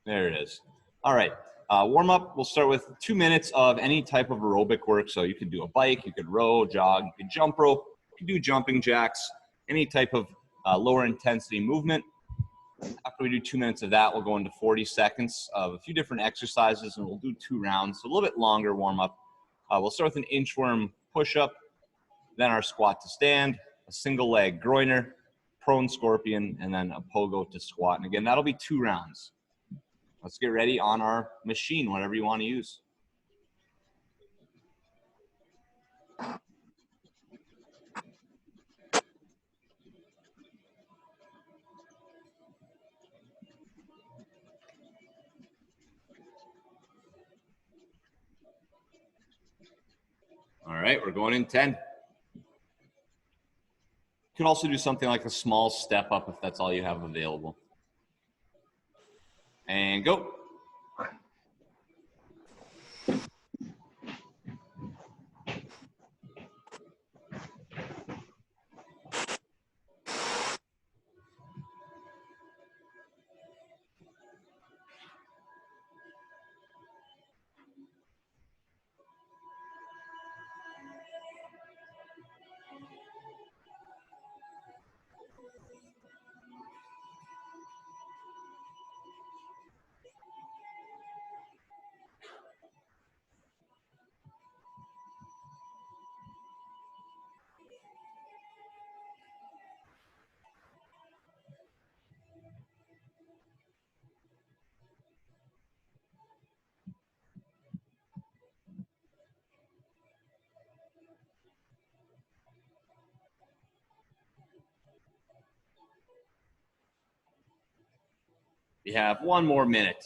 There it is. All right. Warm up, we'll start with 2 minutes of any type of aerobic work. So you could do a bike, you could row, jog, you could jump rope, you could do jumping jacks, any type of lower intensity movement. After we do 2 minutes of that, we'll go into 40 seconds of a few different exercises, and we'll do 2 rounds, so a little bit longer warm up. We'll start with an inchworm push-up, then our squat to stand, a single leg groiner, prone scorpion, and then a pogo to squat. And again, that'll be 2 rounds. Let's get ready on our machine, whatever you want to use. All right, we're going in 10. You can also do something like a small step up if that's all you have available. And go. We have 1 more minute.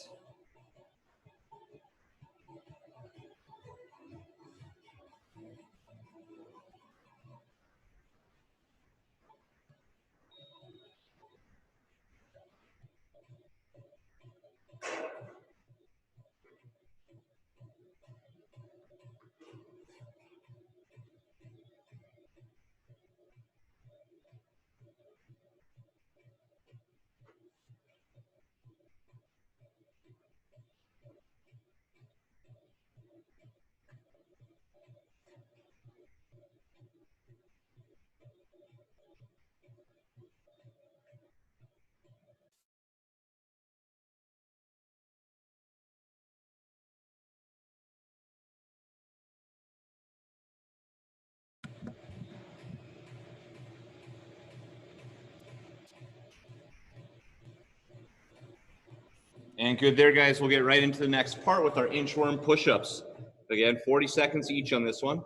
And good there, guys. We'll get right into the next part with our inchworm push-ups. Again, 40 seconds each on this one.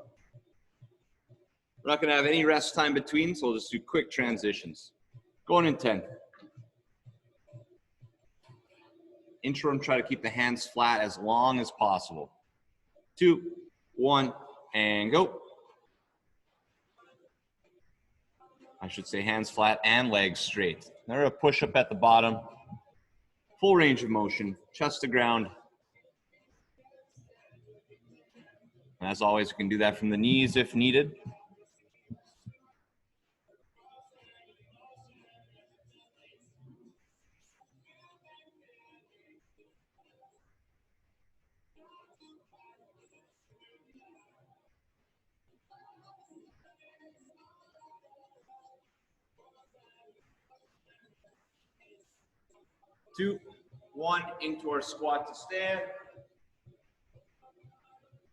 We're not going to have any rest time between, so we'll just do quick transitions. Going in 10. Inchworm, try to keep the hands flat as long as possible. 2, 1, and go. I should say hands flat and legs straight. There, a push-up at the bottom. Full range of motion, chest to ground. And as always, you can do that from the knees if needed. Two, 1, into our squat to stand.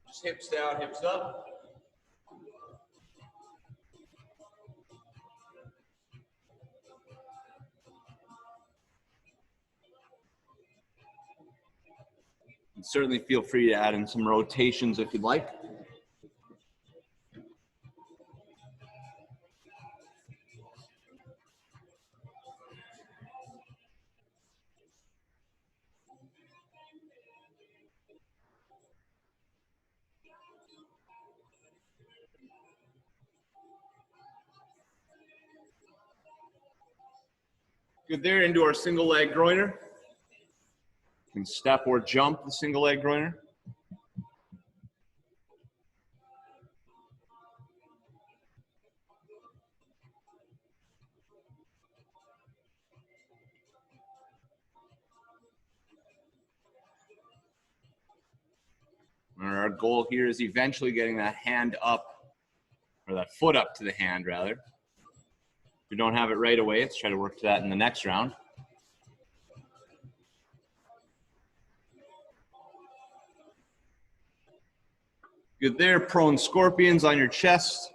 Just hips down, hips up. And certainly feel free to add in some rotations if you'd like. Good there, into our single leg groiner. You can step or jump the single leg groiner. Our goal here is eventually getting that hand up, or that foot up to the hand, rather. If we don't have it right away, let's try to work to that in the next round. Good there, prone scorpions on your chest.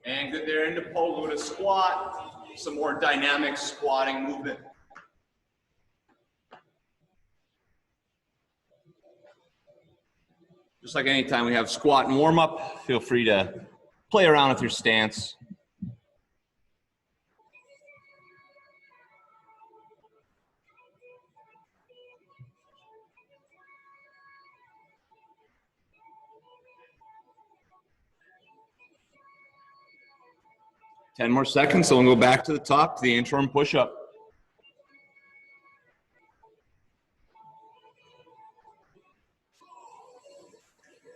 And good there into pogo to squat. Some more dynamic squatting movement. Just like anytime we have squat and warm up, feel free to play around with your stance. Ten more seconds, so we'll go back to the top to the inchworm push-up.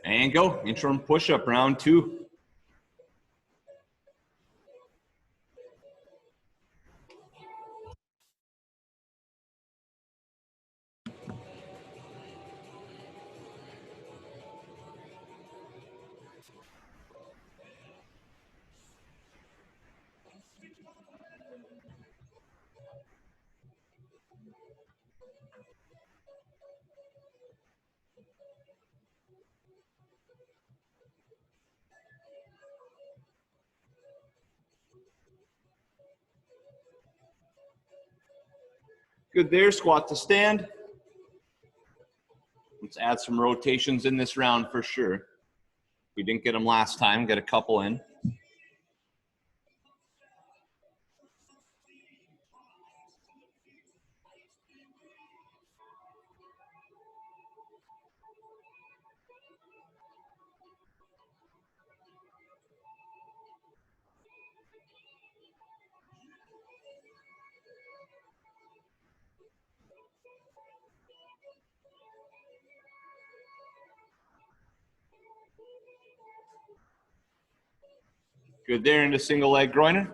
And go, inchworm push-up, round 2. Good there, squat to stand. Let's add some rotations in this round for sure. We didn't get them last time, get a couple in. Good there into single leg groiner.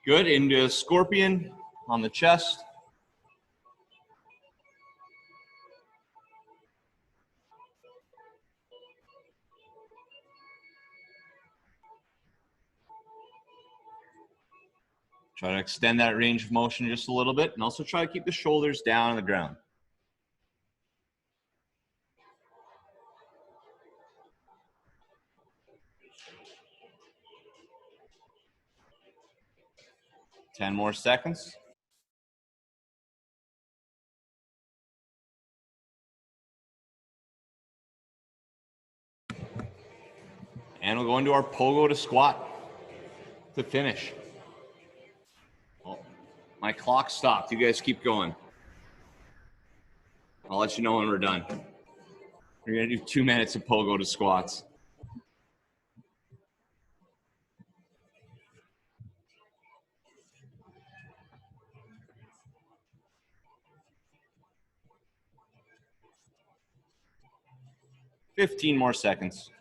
Good, into scorpion on the chest. Try to extend that range of motion just a little bit, and also try to keep the shoulders down on the ground. Ten more seconds. And we'll go into our pogo to squat to finish. Oh, my clock stopped. You guys keep going. I'll let you know when we're done. We're gonna do 2 minutes of pogo to squats. Fifteen more seconds.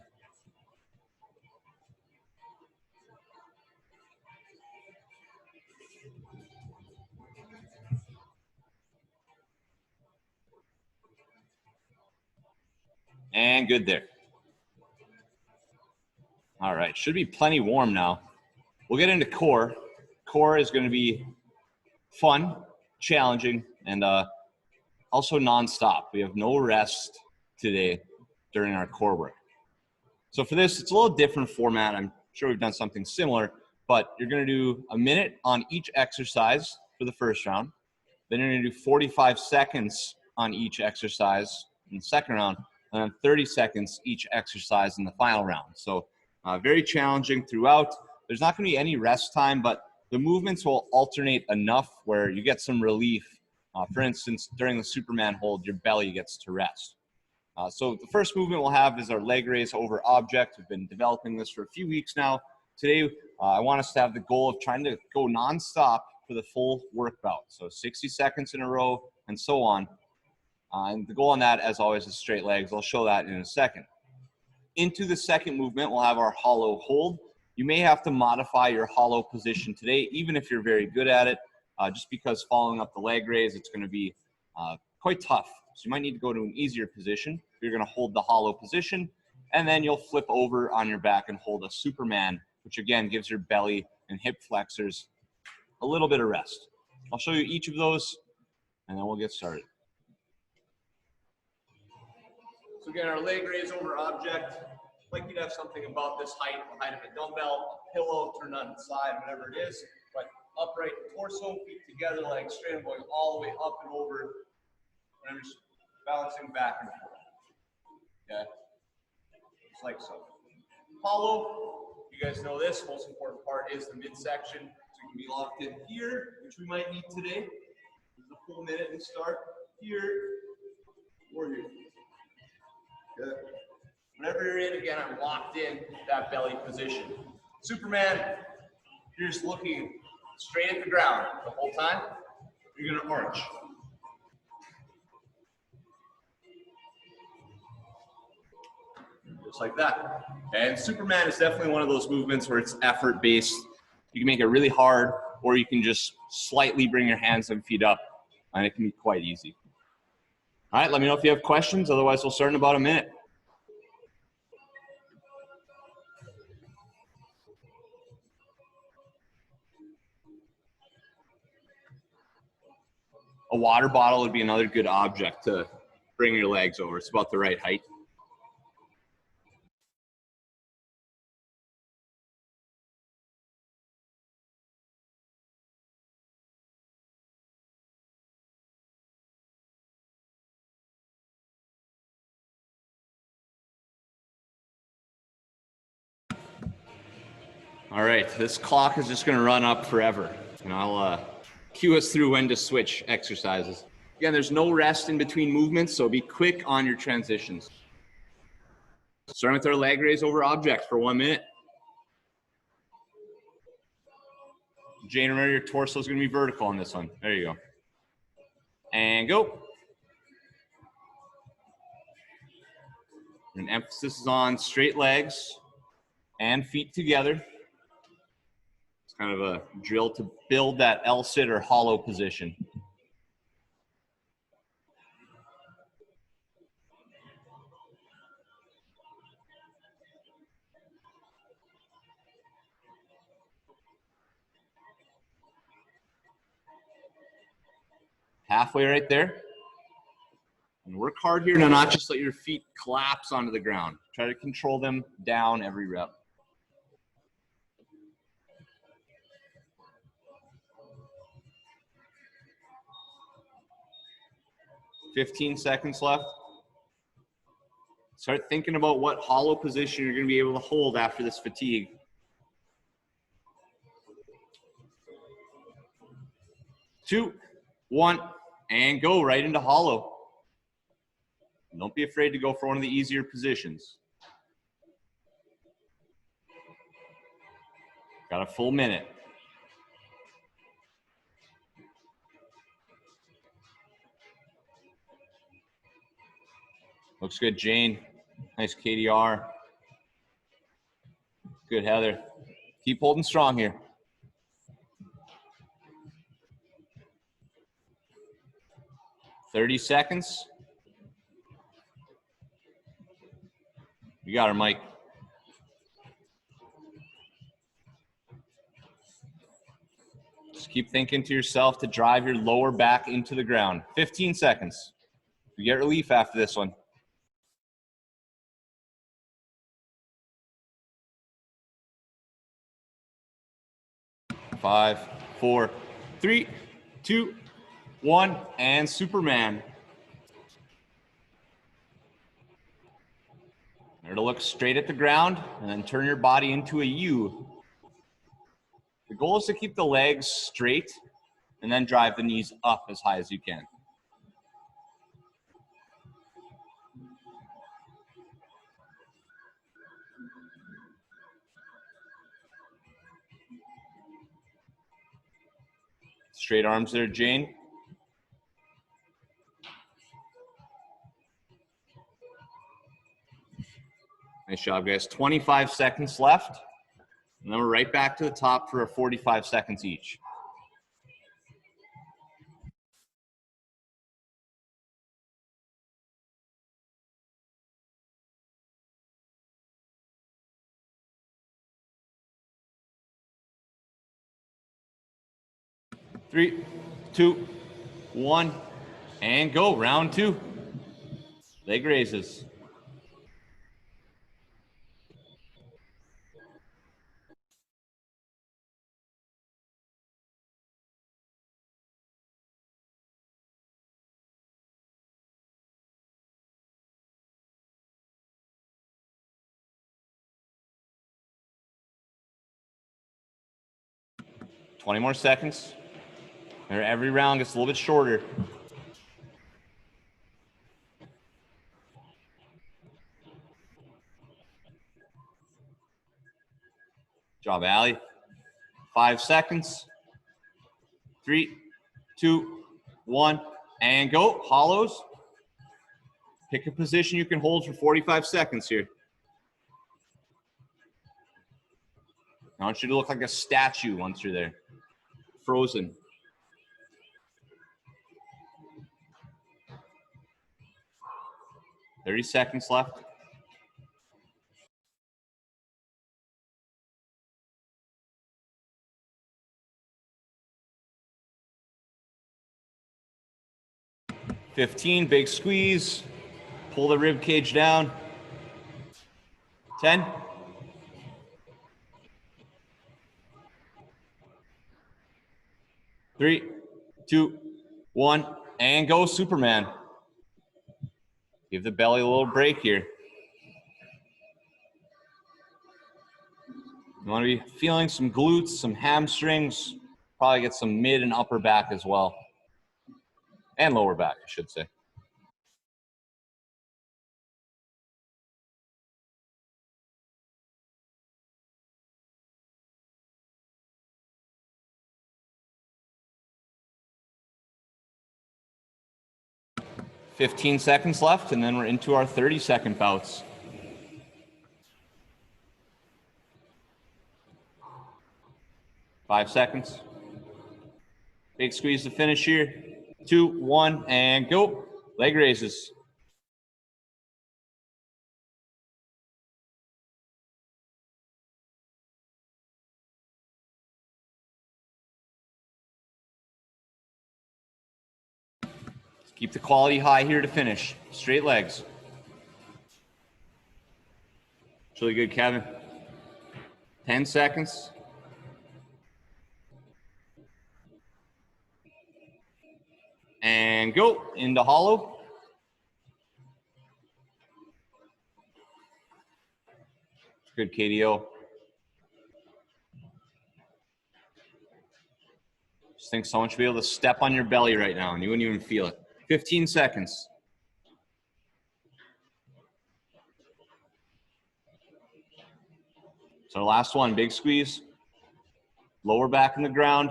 And good there. All right, should be plenty warm now. We'll get into core. Core is going to be fun, challenging, and also nonstop. We have no rest today during our core work. So for this, it's a little different format. I'm sure we've done something similar, but you're going to do a minute on each exercise for the first round. Then you're going to do 45 seconds on each exercise in the second round, and then 30 seconds each exercise in the final round. So very challenging throughout. There's not going to be any rest time, but the movements will alternate enough where you get some relief. For instance, during the Superman hold, your belly gets to rest. So the first movement we'll have is our leg raise over object. We've been developing this for a few weeks now. Today, I want us to have the goal of trying to go nonstop for the full work bout. So 60 seconds in a row and so on. And the goal on that, as always, is straight legs. I'll show that in a second. Into the second movement, we'll have our hollow hold. You may have to modify your hollow position today, even if you're very good at it, just because following up the leg raise, it's going to be quite tough. So you might need to go to an easier position. You're going to hold the hollow position, and then you'll flip over on your back and hold a Superman, which again gives your belly and hip flexors a little bit of rest. I'll show you each of those, and then we'll get started. So again, our leg raise over object, like you'd have something about this height, the height of a dumbbell, a pillow turned on its side, whatever it is, but upright torso, feet together, legs straight, and going all the way up and over, and I'm just bouncing back and forth. Okay, just like so. Hollow, you guys know this, most important part is the midsection, so you can be locked in here, which we might need today. This is a full minute and start here or here. Okay. Whenever you're in, again, I'm locked in that belly position. Superman, you're just looking straight at the ground the whole time. You're gonna arch. Just like that. And Superman is definitely one of those movements where it's effort-based. You can make it really hard, or you can just slightly bring your hands and feet up, and it can be quite easy. All right, let me know if you have questions. Otherwise, we'll start in about a minute. A water bottle would be another good object to bring your legs over. It's about the right height. All right, this clock is just gonna run up forever, and I'll cue us through when to switch exercises. Again, there's no rest in between movements, so be quick on your transitions. Starting with our leg raise over object for 1 minute. Jane, remember your torso is gonna be vertical on this one. There you go. And go. And emphasis is on straight legs and feet together. It's kind of a drill to build that L-sit or hollow position. Halfway right there. And work hard here to not just let your feet collapse onto the ground. Try to control them down every rep. "15 seconds left. Start thinking about what hollow position you're going to be able to hold after this fatigue. 2, 1, and go right into hollow. Don't be afraid to go for one of the easier positions. Got a full minute. Looks good, Jane. Nice KDR. Good, Heather. Keep holding strong here. 30 seconds. You got her, Mike. Just keep thinking to yourself to drive your lower back into the ground. 15 seconds. You get relief after this one. 5, 4, 3, 2, 1, and Superman. Remember to look straight at the ground and then turn your body into a U. The goal is to keep the legs straight and then drive the knees up as high as you can. Straight arms there, Jane. Nice job, guys. 25 seconds left. And then we're right back to the top for 45 seconds each. Three, two, one, and go. Round 2. Leg raises. Twenty more seconds. Every round gets a little bit shorter. Good job, Allie. 5 seconds. 3, 2, 1, and go. Hollows. Pick a position you can hold for 45 seconds here. I want you to look like a statue once you're there. Frozen. Thirty seconds left. $15, big squeeze. Pull the rib cage down. 10. 3, 2, 1, and go, Superman. Give the belly a little break here. You want to be feeling some glutes, some hamstrings, probably get some mid and upper back as well. And lower back, I should say. $15 seconds left, and then we're into our 30-second bouts. 5 seconds. Big squeeze to finish here. 2, 1, and go. Leg raises. Keep the quality high here to finish. Straight legs. It's really good, Kevin. 10 seconds. And go into hollow. Good, KDO. Just think someone should be able to step on your belly right now and you wouldn't even feel it. 15 seconds. So last one, big squeeze. Lower back in the ground.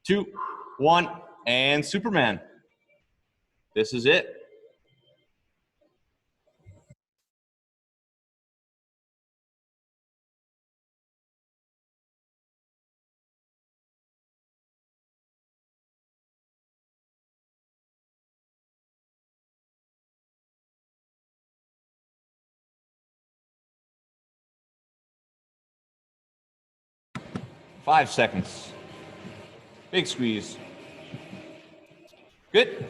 2, 1, and Superman. This is it. 5 seconds. Big squeeze. Good.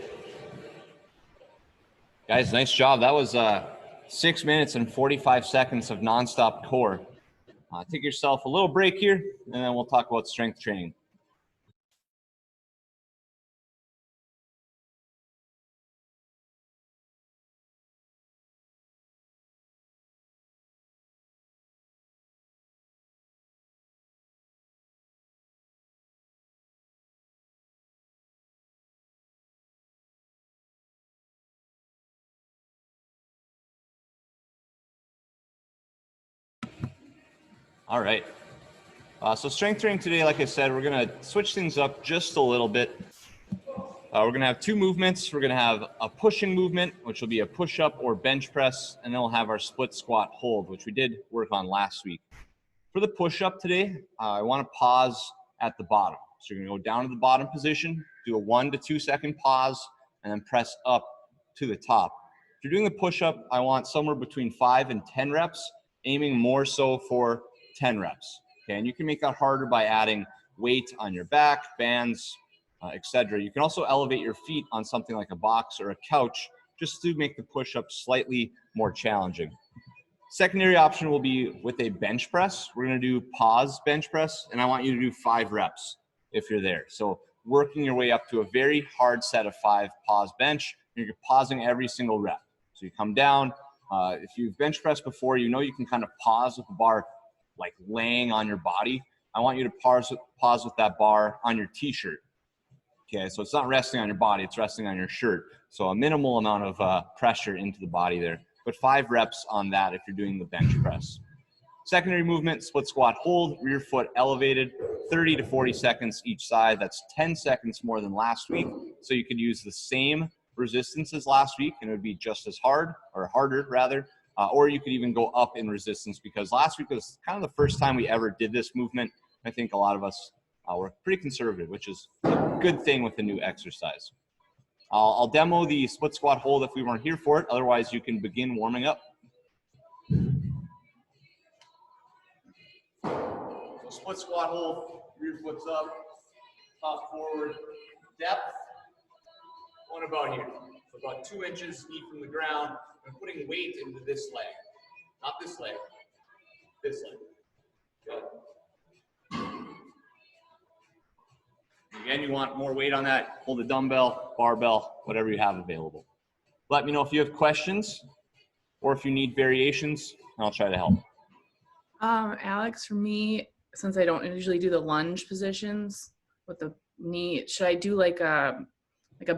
Guys, nice job. That was 6 minutes and 45 seconds of nonstop core. Take yourself a little break here, and then we'll talk about strength training. All right. So strength training today, like I said, we're going to switch things up just a little bit. We're going to have 2 movements. We're going to have a pushing movement, which will be a push-up or bench press, and then we'll have our split squat hold, which we did work on last week. For the push-up today, I want to pause at the bottom. So you're going to go down to the bottom position, do a 1 to 2 second pause, and then press up to the top. If you're doing the push-up, I want somewhere between 5 and 10 reps, aiming more so for 10 reps. Okay, and you can make that harder by adding weight on your back, bands, etc. You can also elevate your feet on something like a box or a couch just to make the push-up slightly more challenging. Secondary option will be with a bench press. We're going to do pause bench press, and I want you to do 5 reps if you're there. So working your way up to a very hard set of 5 pause bench. You're pausing every single rep. So you come down. If you've bench pressed before, you know you can kind of pause with the bar like laying on your body. I want you to pause with that bar on your t-shirt. Okay, so it's not resting on your body, it's resting on your shirt. So a minimal amount of pressure into the body there. But 5 reps on that if you're doing the bench press. Secondary movement, split squat hold, rear foot elevated, 30 to 40 seconds each side. That's 10 seconds more than last week. So you could use the same resistance as last week and it would be just as hard, or harder rather. Or you could even go up in resistance because last week was kind of the first time we ever did this movement. I think a lot of us were pretty conservative, which is a good thing with the new exercise. I'll demo the split squat hold if we weren't here for it. Otherwise, you can begin warming up. So split squat hold, rear foot's up, top forward, depth. What about here? So about 2 inches knee from the ground. I'm putting weight into this leg. Not this leg, this leg. Good. Again, you want more weight on that, hold a dumbbell, barbell, whatever you have available. Let me know if you have questions or if you need variations, and I'll try to help. Alex, for me, since I don't usually do the lunge positions with the knee, should I do like a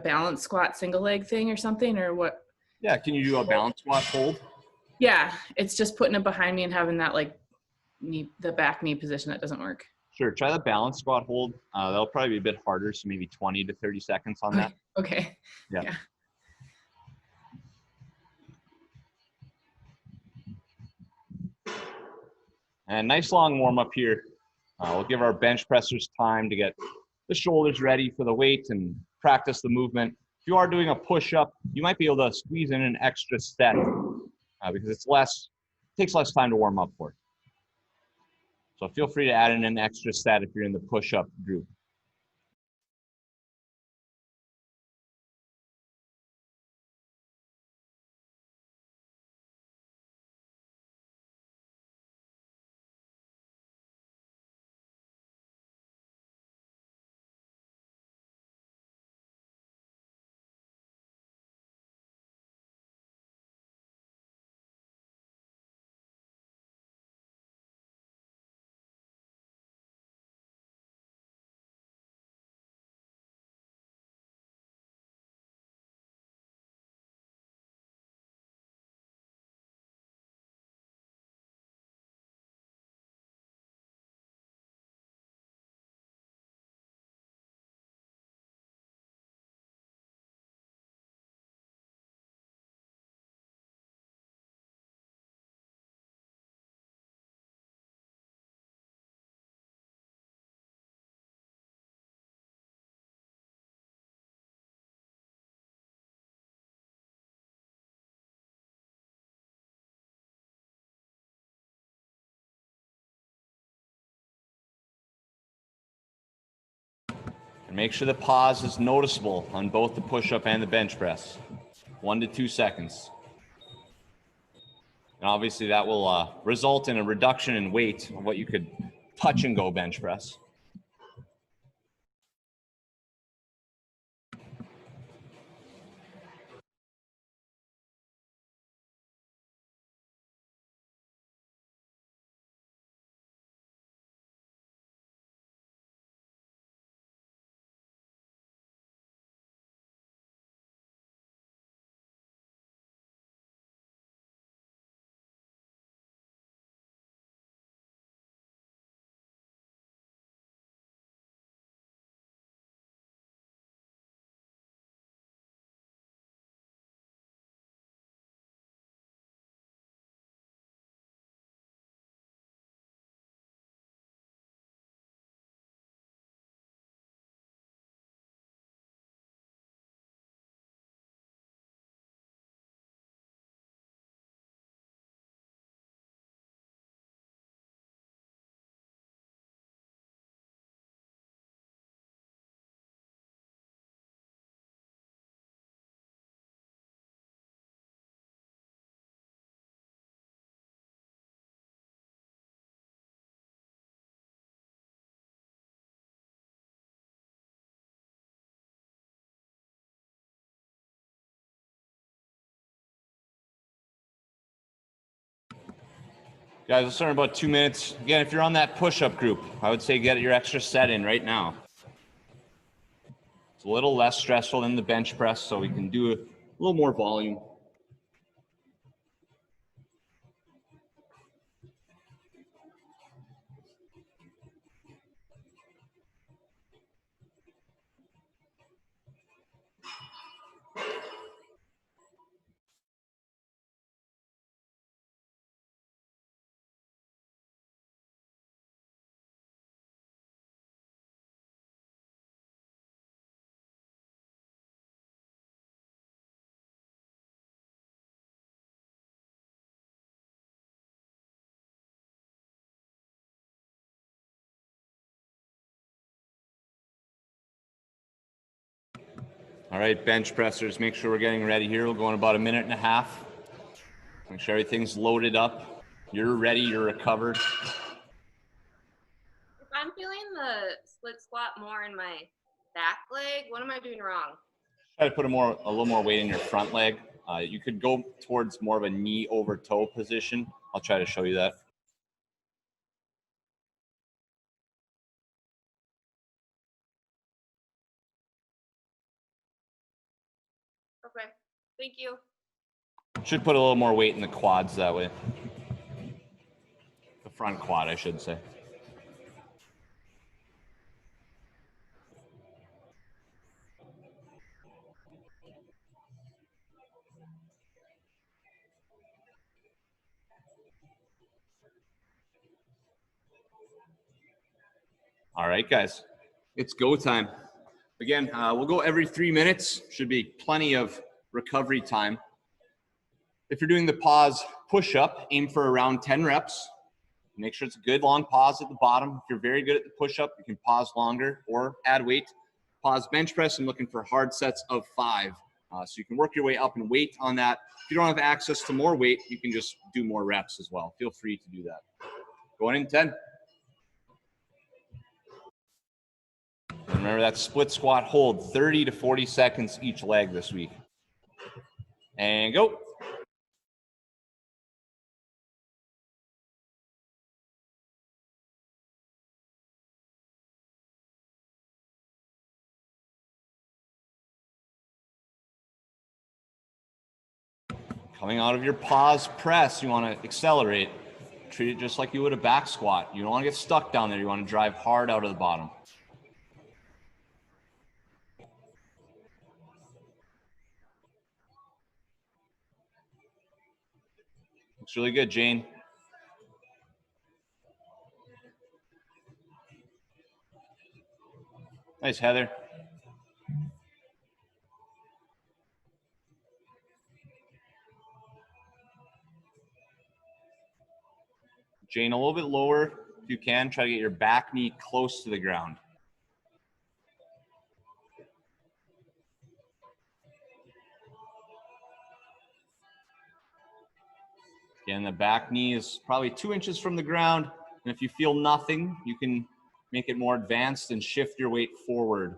balance squat single leg thing or something, or what? Yeah, can you do a balance squat hold? Yeah, it's just putting it behind me and having that like the back knee position that doesn't work. Sure, try the balance squat hold. That'll probably be a bit harder, so maybe 20 to 30 seconds on that. Okay. Yeah. And nice long warm up here. We'll give our bench pressers time to get the shoulders ready for the weight and practice the movement. If you are doing a push-up, you might be able to squeeze in an extra set because it takes less time to warm up for. So feel free to add in an extra set if you're in the push-up group. Make sure the pause is noticeable on both the push-up and the bench press. 1 to 2 seconds. And obviously that will result in a reduction in weight of what you could touch and go bench press. Guys, we'll start in about 2 minutes. Again, if you're on that push-up group, I would say get your extra set in right now. It's a little less stressful than the bench press, so we can do a little more volume. All right, bench pressers, make sure we're getting ready here. We'll go in about 1.5 minutes. Make sure everything's loaded up. You're ready, you're recovered. If I'm feeling the split squat more in my back leg, what am I doing wrong? Try to put a little more weight in your front leg. You could go towards more of a knee over toe position. I'll try to show you that. Okay, thank you. Should put a little more weight in the quads that way. The front quad, I should say. All right, guys, it's go time. Again, we'll go every 3 minutes. Should be plenty of recovery time. If you're doing the pause push-up, aim for around 10 reps. Make sure it's a good long pause at the bottom. If you're very good at the push-up, you can pause longer or add weight. Pause bench press, I'm looking for hard sets of 5. So you can work your way up in weight on that. If you don't have access to more weight, you can just do more reps as well. Feel free to do that. Going in 10. And remember that split squat hold, 30 to 40 seconds each leg this week. And go. Coming out of your pause press, you want to accelerate. Treat it just like you would a back squat. You don't want to get stuck down there. You want to drive hard out of the bottom. Looks really good, Jane. Nice, Heather. Jane, a little bit lower if you can. Try to get your back knee close to the ground. Again, the back knee is probably 2 inches from the ground. And if you feel nothing, you can make it more advanced and shift your weight forward.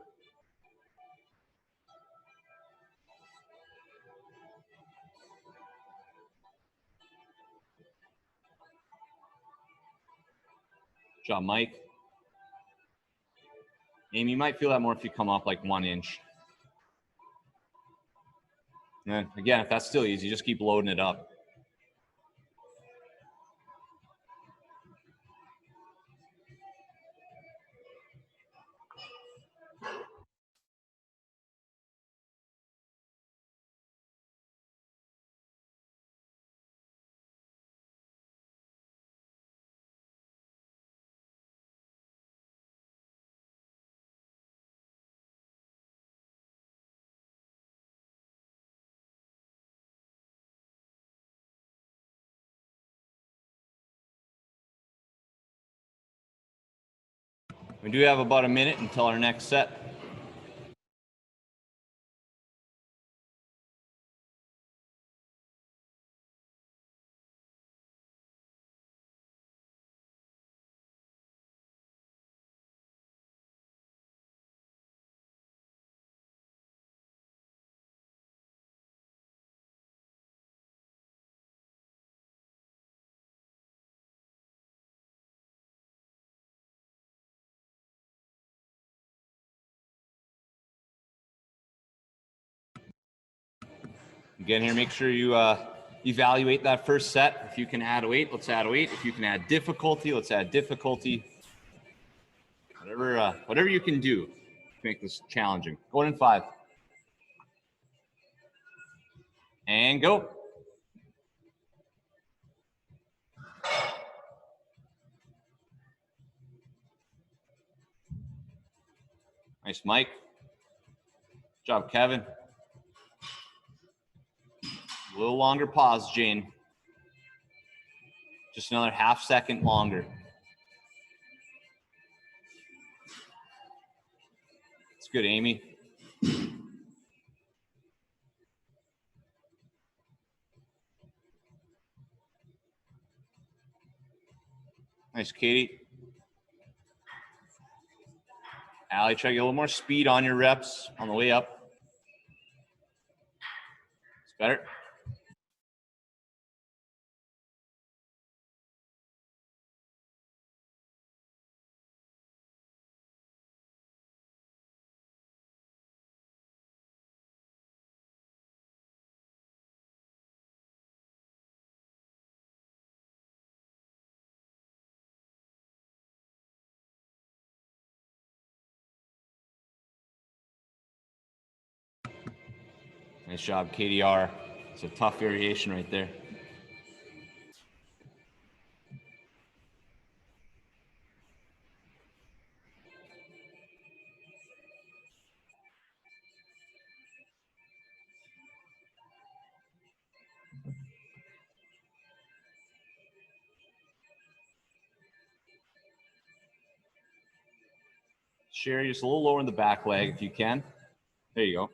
Good job, Mike. Amy, you might feel that more if you come up like 1 inch. And then again, if that's still easy, just keep loading it up. We do have about a minute until our next set. Again, here, make sure you evaluate that first set. If you can add weight, let's add weight. If you can add difficulty, let's add difficulty. Whatever you can do to make this challenging. Going in 5. And go. Nice, Mike. Good job, Kevin. A little longer pause, Jane. Just another half second longer. It's good, Amy. Nice, Katie. Allie, try to get a little more speed on your reps on the way up. It's better. Nice job, KDR. It's a tough variation right there. Sherry, just a little lower in the back leg if you can. There you go.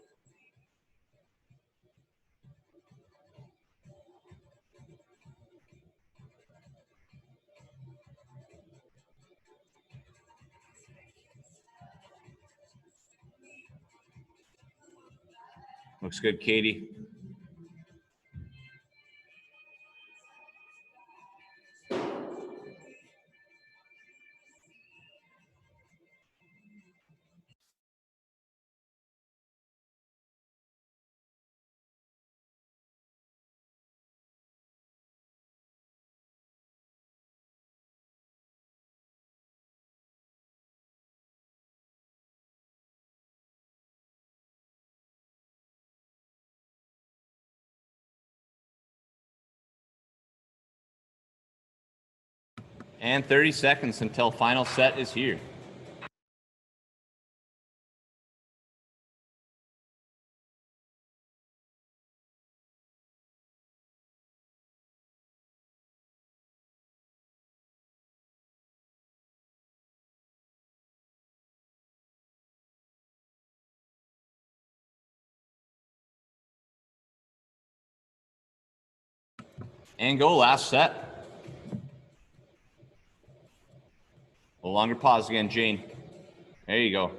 Looks good, Katie. And 30 seconds until final set is here. And go, last set. A longer pause again, Jane. There you go.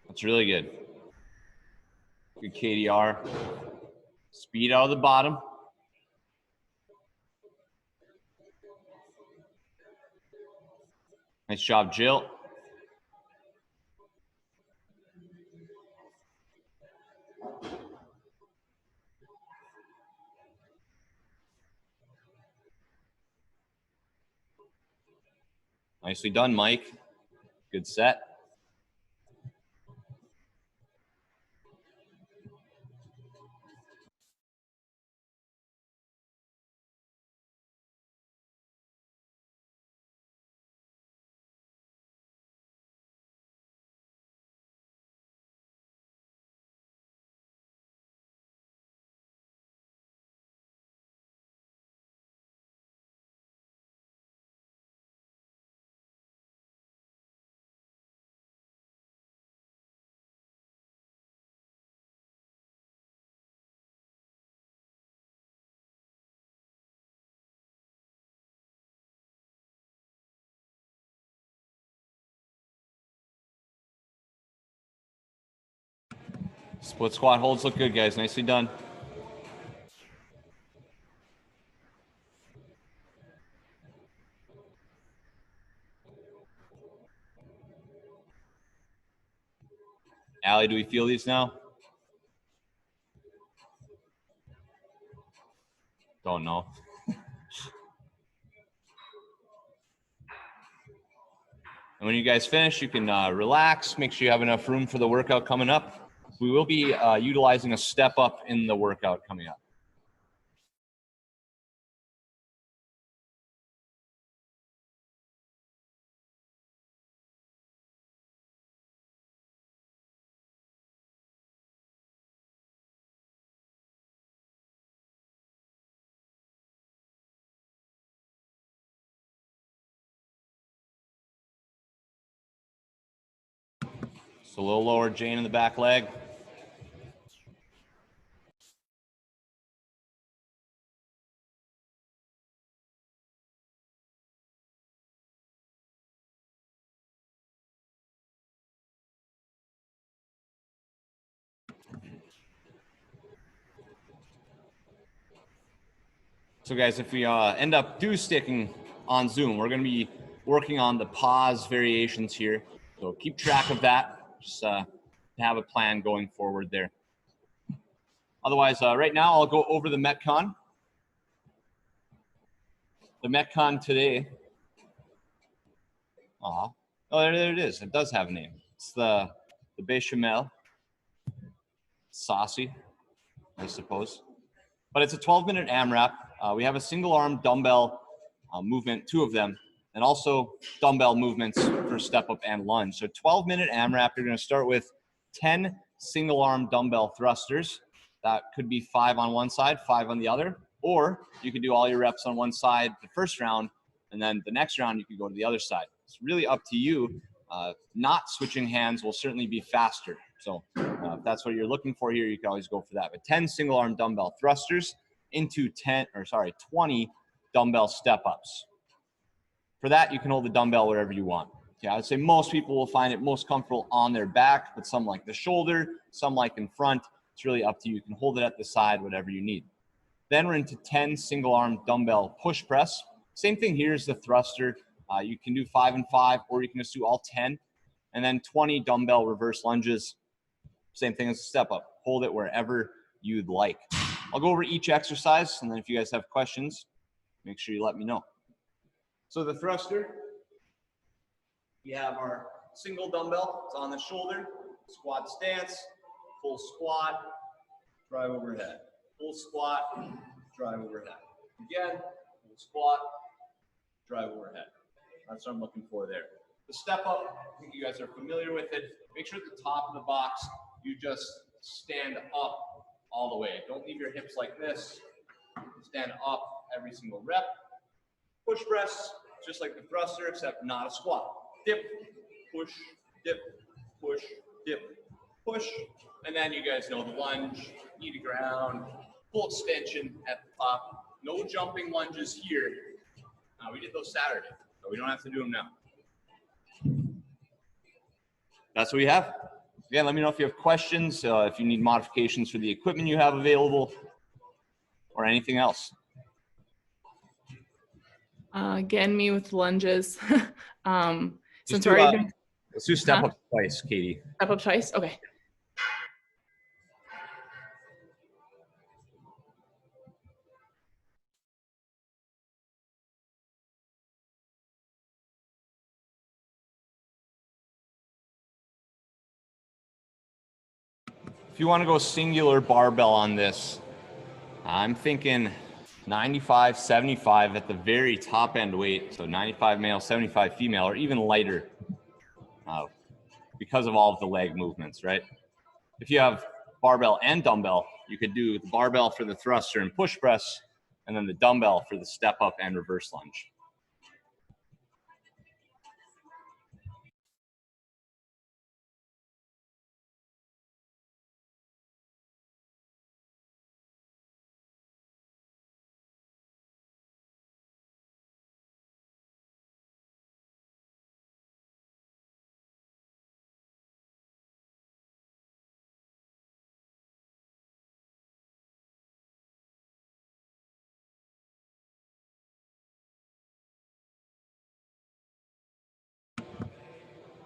That's really good. Good KDR. Speed out of the bottom. Nice job, Jill. Nicely done, Mike. Good set. Split squat holds look good, guys. Nicely done. Allie, do we feel these now? Don't know. And when you guys finish, you can relax. Make sure you have enough room for the workout coming up. We will be utilizing a step up in the workout coming up. So a little lower, Jane, in the back leg. So guys, if we end up sticking on Zoom, we're going to be working on the pause variations here. So keep track of that. Just have a plan going forward there. Otherwise, right now I'll go over the Metcon. The Metcon today. Oh, there it is. It does have a name. It's the Bechamel. Saucy, I suppose. But it's a 12-minute AMRAP. We have a single arm dumbbell movement, 2 of them, and also dumbbell movements for step up and lunge. So 12-minute AMRAP, you're going to start with 10 single arm dumbbell thrusters. That could be 5 on one side, 5 on the other, or you could do all your reps on one side the first round, and then the next round you could go to the other side. It's really up to you. Not switching hands will certainly be faster. So if that's what you're looking for here, you can always go for that. But 10 single arm dumbbell thrusters into 20 dumbbell step ups. For that, you can hold the dumbbell wherever you want. Okay, I would say most people will find it most comfortable on their back, but some like the shoulder, some like in front. It's really up to you. You can hold it at the side, whatever you need. Then we're into 10 single arm dumbbell push press. Same thing here as the thruster. You can do 5 and 5, or you can just do all 10. And then 20 dumbbell reverse lunges. Same thing as a step up. Hold it wherever you'd like. I'll go over each exercise, and then if you guys have questions, make sure you let me know. So the thruster, we have our single dumbbell. It's on the shoulder, squat stance, full squat, drive overhead. Full squat, drive overhead. Again, full squat, drive overhead. That's what I'm looking for there. The step up, I think you guys are familiar with it. Make sure at the top of the box, you just stand up all the way. Don't leave your hips like this. Stand up every single rep. Push press, just like the thruster, except not a squat. Dip, push, dip, push, dip, push. And then you guys know the lunge, knee to ground, full extension at the top, No jumping lunges here. We did those Saturday, so we don't have to do them now. That's what we have. Again, let me know if you have questions, if you need modifications for the equipment you have available, or anything else. Again, me with lunges. Since Do, we're already doing let's do step up twice, Katie. step up twice. Okay. If you want to go singular barbell on this, I'm thinking 95, 75 at the very top end weight. So 95 male, 75 female, or even lighter because of all of the leg movements, right? If you have barbell and dumbbell, you could do the barbell for the thruster and push press, and then the dumbbell for the step up and reverse lunge.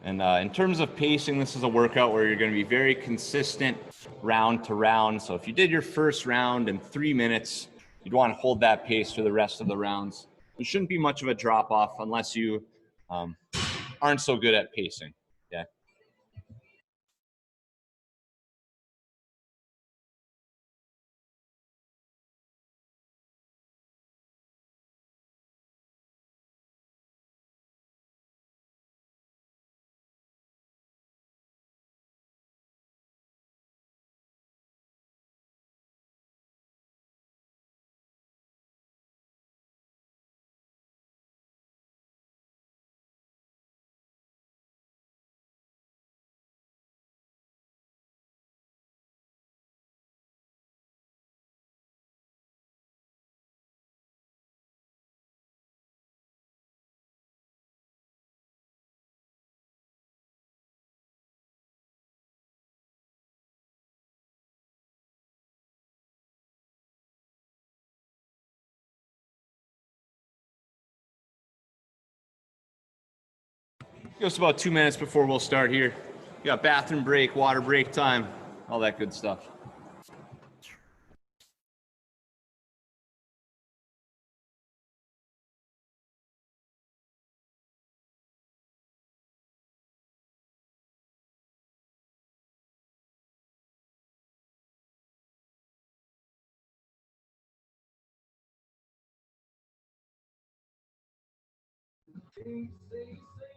And in terms of pacing, this is a workout where you're going to be very consistent round to round. So if you did your first round in 3 minutes, you'd want to hold that pace for the rest of the rounds. There shouldn't be much of a drop off unless you aren't so good at pacing. Yeah. Just about 2 minutes before we'll start here. You got bathroom break, water break time, all that good stuff.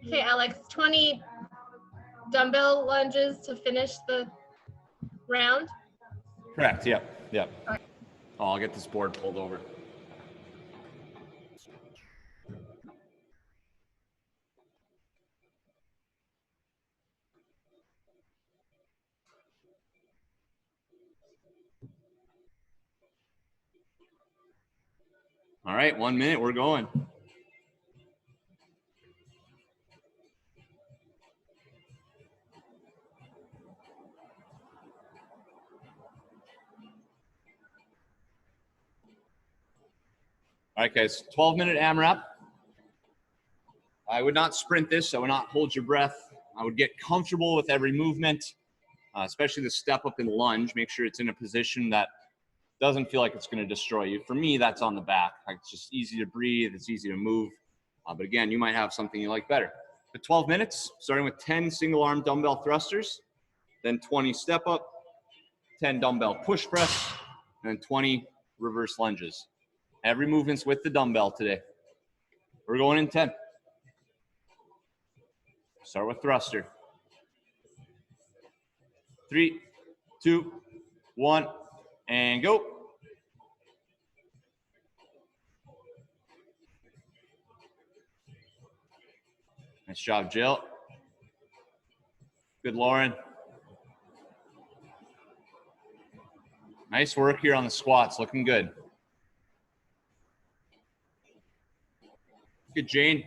Okay, Alex, 20 dumbbell lunges to finish the round? Correct, yep, yep. Okay. Oh, I'll get this board pulled over. All right, 1 minute, we're going. All right, guys, 12-minute AMRAP. I would not sprint this. I would not hold your breath. I would get comfortable with every movement, especially the step up and lunge. Make sure it's in a position that doesn't feel like it's going to destroy you. For me, that's on the back. Like, it's just easy to breathe. It's easy to move. But again, you might have something you like better. For 12 minutes, starting with 10 single arm dumbbell thrusters, then 20 step up, 10 dumbbell push press, and then 20 reverse lunges. Every movement's with the dumbbell today. We're going in 10. Start with thruster. 3, 2, 1, and go. Nice job, Jill. Good, Lauren. Nice work here on the squats, looking good. Good, Jane.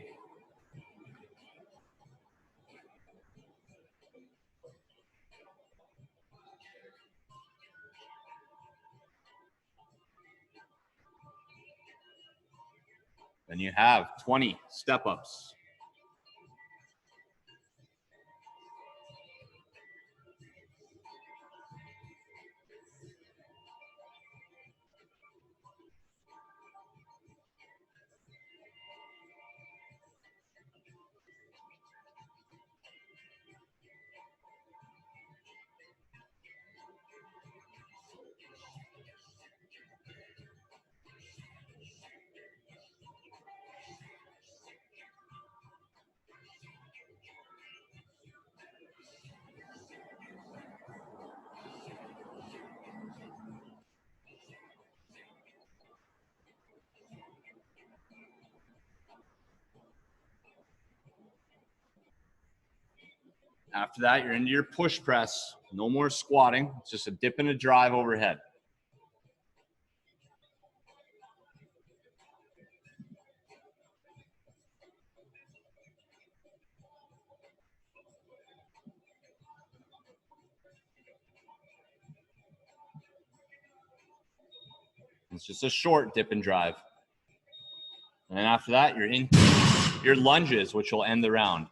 Then you have 20 step-ups. After that, you're into your push press. No more squatting. It's just a dip and a drive overhead. It's just a short dip and drive. And then after that, you're in your lunges, which will end the round.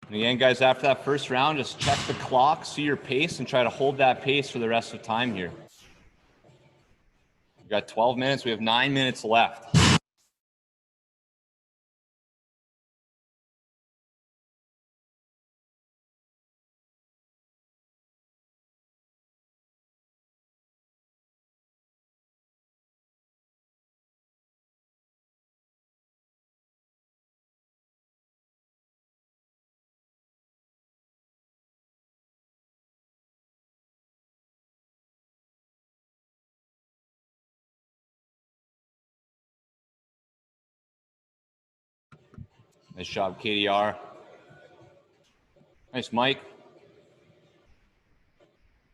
And again, guys, after that first round, just check the clock, see your pace, and try to hold that pace for the rest of the time here. We've got 12 minutes. We have 9 minutes left. Nice job, KDR. Nice, Mike.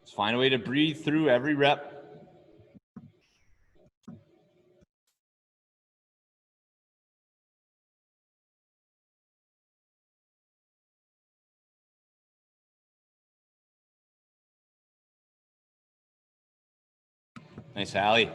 Just find a way to breathe through every rep. Nice, Allie.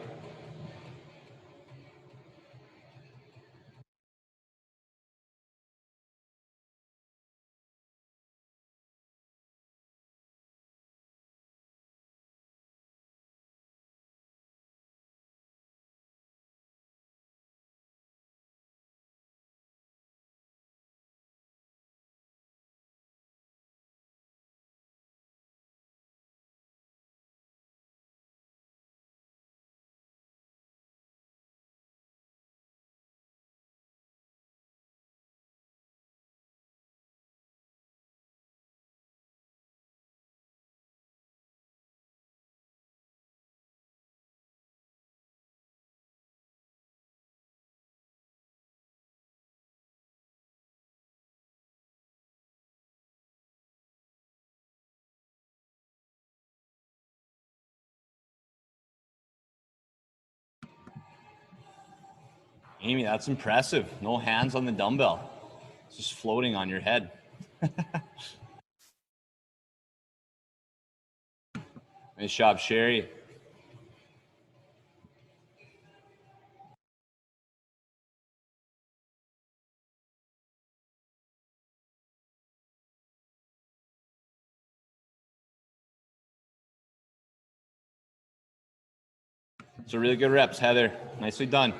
Amy, that's impressive. No hands on the dumbbell. It's just floating on your head. Nice job, Sherry. So really good reps, Heather. Nicely done.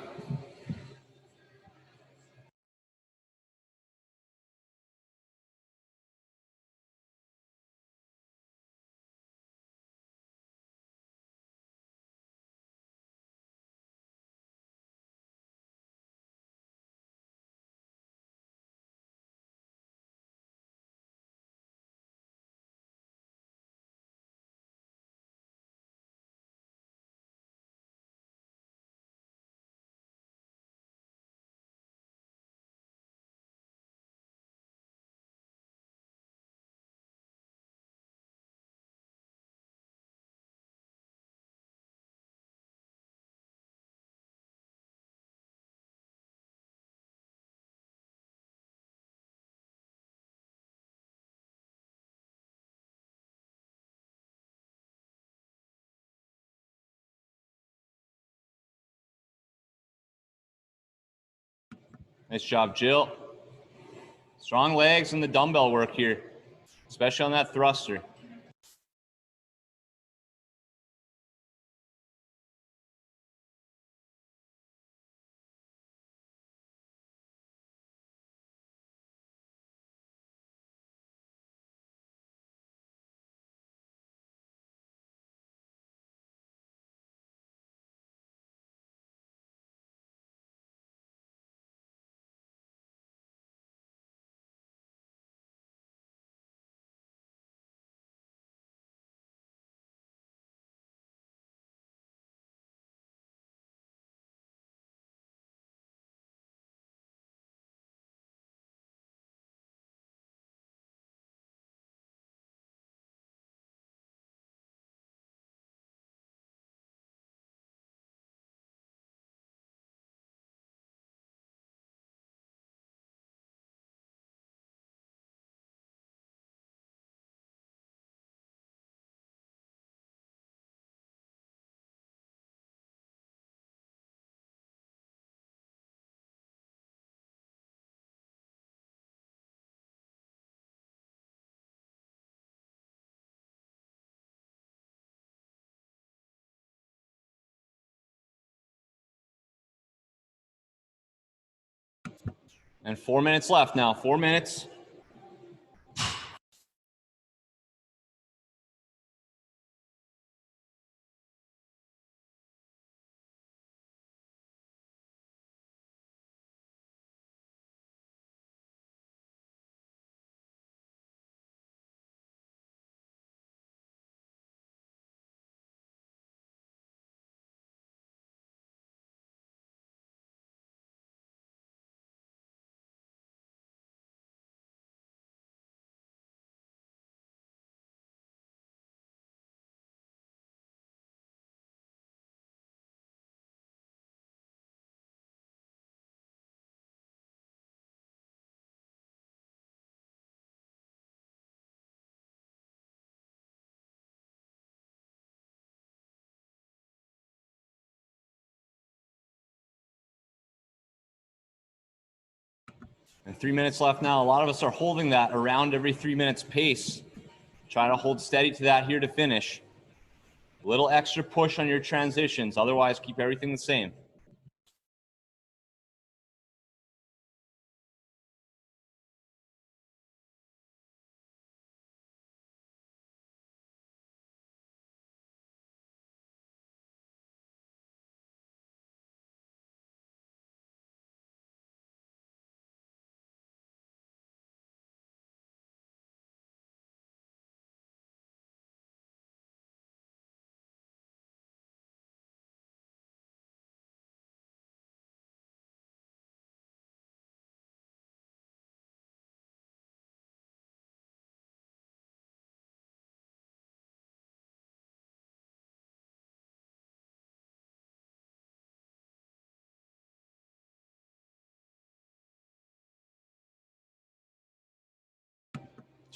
Nice job, Jill. Strong legs and the dumbbell work here, especially on that thruster. And 4 minutes left now, 4 minutes. And 3 minutes left now. A lot of us are holding that around every 3 minutes pace. Try to hold steady to that here to finish. A little extra push on your transitions. Otherwise, keep everything the same.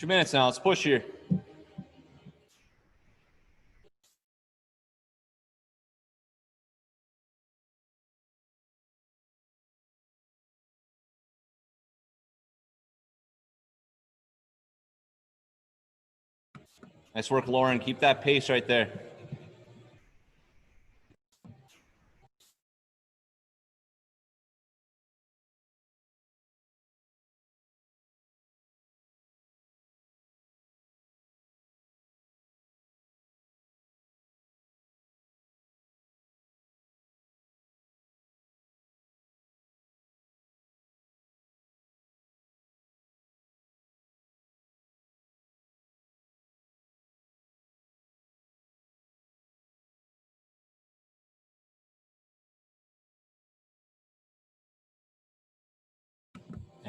Two minutes now. Let's push here. Nice work, Lauren. Keep that pace right there.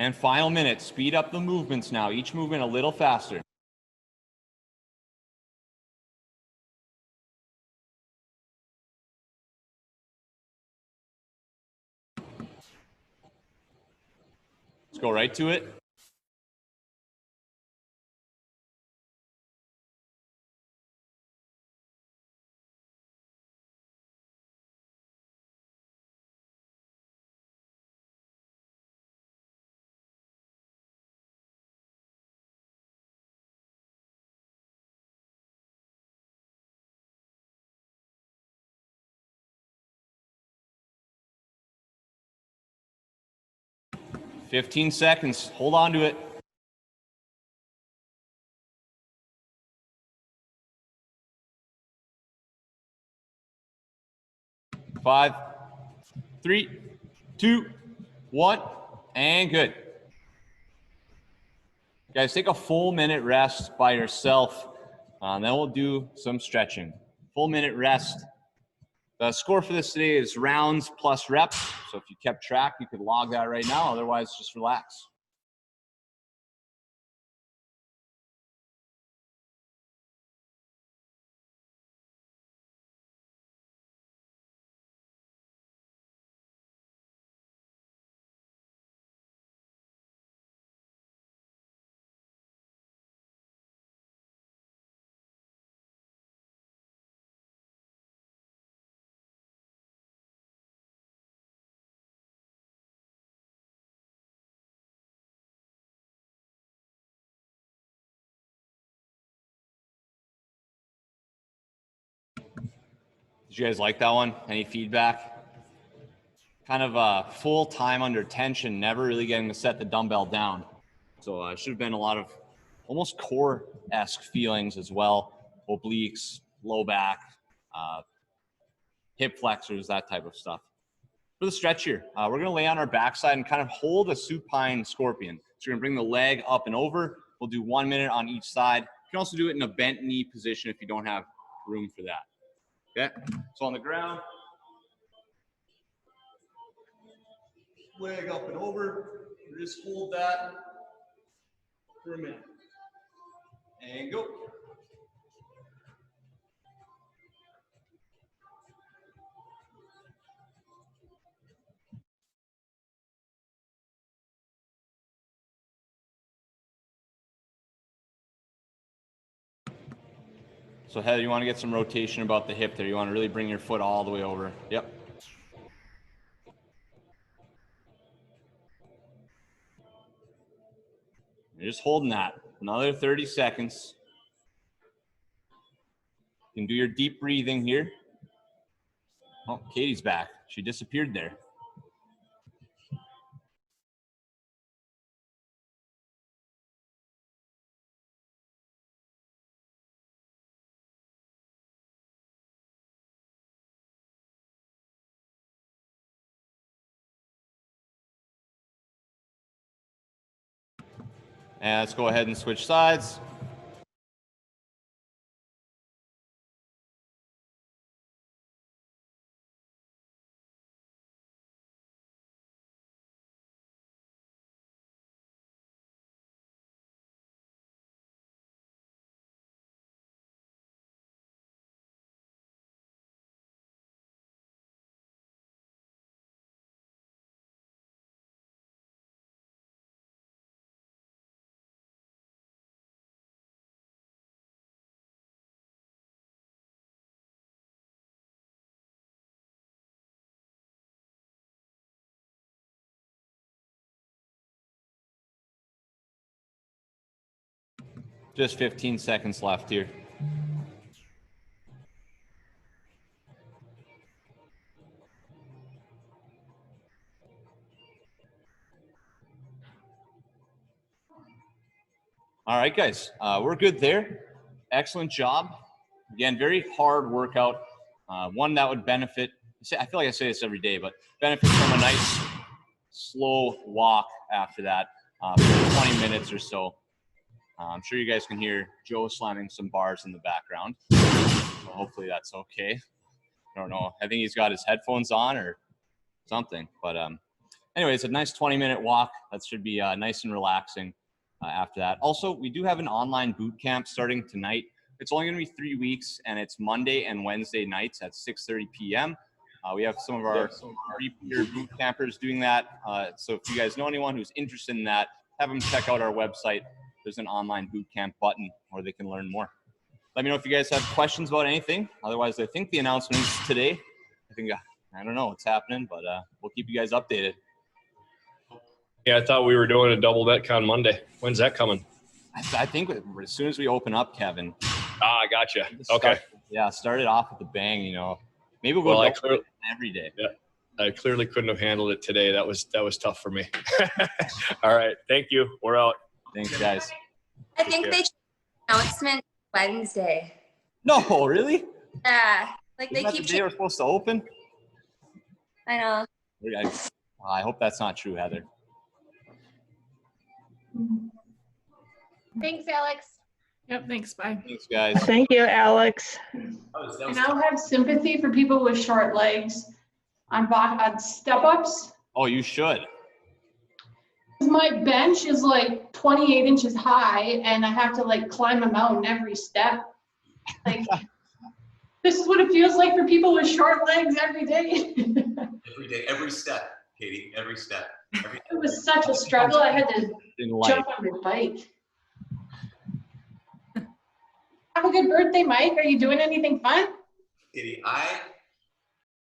And final minute, speed up the movements now. Each movement a little faster. Let's go right to it. "15 seconds. Hold on to it. 5, 3, 2, 1, and good. Guys, take a full minute rest by yourself. Then we'll do some stretching. Full minute rest. The score for this today is rounds plus reps. So if you kept track, you could log that right now. Otherwise, just relax. Did you guys like that one? Any feedback? Kind of full time under tension, never really getting to set the dumbbell down. So it should have been a lot of almost core-esque feelings as well. Obliques, low back, hip flexors, that type of stuff. For the stretch here, we're gonna lay on our backside and kind of hold a supine scorpion. So you're gonna bring the leg up and over. We'll do 1 minute on each side. You can also do it in a bent knee position if you don't have room for that. Okay, so on the ground, leg up and over, just hold that for a minute, and go. So Heather, you want to get some rotation about the hip there. You want to really bring your foot all the way over. Yep. You're just holding that. Another 30 seconds. You can do your deep breathing here. Oh, Katie's back. She disappeared there. And let's go ahead and switch sides. Just 15 seconds left here. All right, guys, we're good there. Excellent job. Again, very hard workout. One that would benefit, I feel like I say this every day, but benefit from a nice slow walk after that for 20 minutes or so. I'm sure you guys can hear Joe slamming some bars in the background. So hopefully that's okay. I don't know. I think he's got his headphones on or something, but anyway, it's a nice 20-minute walk. That should be nice and relaxing after that. Also, we do have an online boot camp starting tonight. It's only going to be 3 weeks, and it's Monday and Wednesday nights at 6:30 p.m. We have some of our repeater boot campers doing that. So if you guys know anyone who's interested in that, have them check out our website. There's an online boot camp button where they can learn more. Let me know if you guys have questions about anything. Otherwise, I think the announcement is today. I don't know what's happening, but we'll keep you guys updated. Yeah, I thought we were doing a double DETCON Monday. When's that coming? I think as soon as we open up, Kevin. Ah, gotcha. Okay. Start it off with a bang, you know. Maybe we'll go every day. Yeah, I clearly couldn't have handled it today. That was tough for me. All right. Thank you. We're out. Thanks, guys. I think they changed the announcement Wednesday. No, really? Yeah. Like they Isn't that keep the day we're supposed to open? I know. I hope that's not true, Heather. Thanks, Alex. Yep, thanks, bye. Thanks, guys. Thank you, Alex. I now have sympathy for people with short legs on step-ups. Oh, you should. My bench is like 28 inches high and I have to like climb a mountain every step. Like, this is what it feels like for people with short legs every day. Every day, every step, Katie, every step. It was such a struggle. I had to jump on my bike. Have a good birthday, Mike. Are you doing anything fun? Katie, I